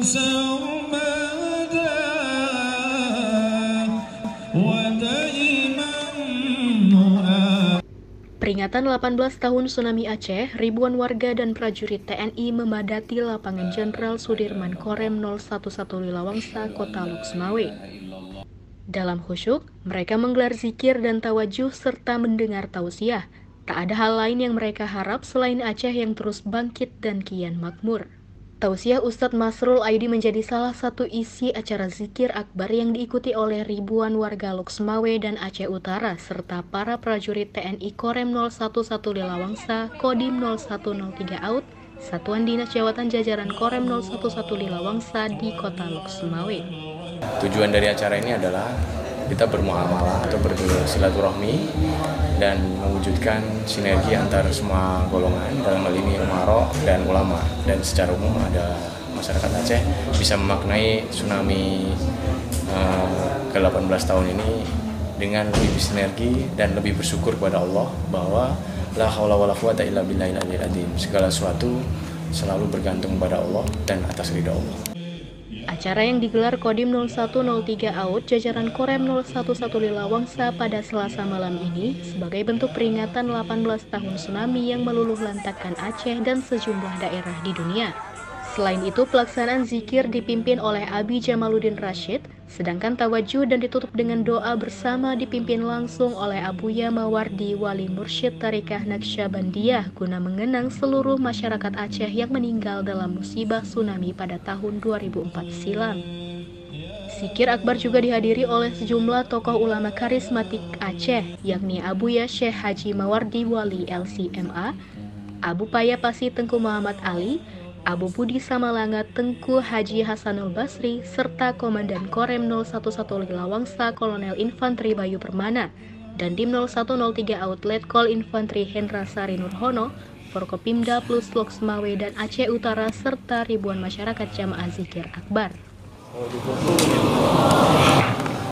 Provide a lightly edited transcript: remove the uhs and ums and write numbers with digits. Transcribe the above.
سرمدا ودائما Peringatan 18 tahun tsunami Aceh, ribuan warga dan prajurit TNI memadati lapangan Jenderal Sudirman Korem 011 Lilawangsa, Kota Loksmawe. Dalam khusyuk, mereka menggelar zikir dan tawajuh serta mendengar tausiah. Tak ada hal lain yang mereka harap selain Aceh yang terus bangkit dan kian makmur. Tausiah Ustadz Masrul Aidi menjadi salah satu isi acara zikir akbar yang diikuti oleh ribuan warga Loksmawe dan Aceh Utara serta para prajurit TNI Korem 011 Lilawangsa, Kodim 0103 AUT, Satuan Dinas Jawatan Jajaran Korem 011 Lilawangsa di Kota Loksmawe. Tujuan dari acara ini adalah kita bermuamalah atau bersilaturahmi dan mewujudkan sinergi antar semua golongan, dalam hal ini umaro dan ulama, dan secara umum ada masyarakat Aceh bisa memaknai tsunami ke-18 tahun ini dengan lebih sinergi dan lebih bersyukur kepada Allah bahwa la haula wala quwata illa billahil aliyil azim. Segala sesuatu selalu bergantung pada Allah dan atas ridha Allah. Acara yang digelar Kodim 0103 AUT jajaran Korem 011 Lilawangsa pada Selasa malam ini sebagai bentuk peringatan 18 tahun tsunami yang meluluh lantakkan Aceh dan sejumlah daerah di dunia. Selain itu, pelaksanaan zikir dipimpin oleh Abi Jamaluddin Rashid, sedangkan tawajuh dan ditutup dengan doa bersama dipimpin langsung oleh Abuya Mawardi Wali Mursyid Tarikah Naqsyabandiyah guna mengenang seluruh masyarakat Aceh yang meninggal dalam musibah tsunami pada tahun 2004 silam. Zikir akbar juga dihadiri oleh sejumlah tokoh ulama karismatik Aceh, yakni Abuya Syekh Haji Mawardi Wali LCMA, Abu Paya Pasi Tengku Muhammad Ali, Abu Budi Samalanga Tengku Haji Hasanul Basri, serta Komandan Korem 011 Lilawangsa Kolonel Infanteri Bayu Permana, dan Dim 0103 Outlet Kol Infanteri Hendra Sari Nurhono, Forkopimda Plus Loksmawe dan Aceh Utara, serta ribuan masyarakat jamaah zikir akbar.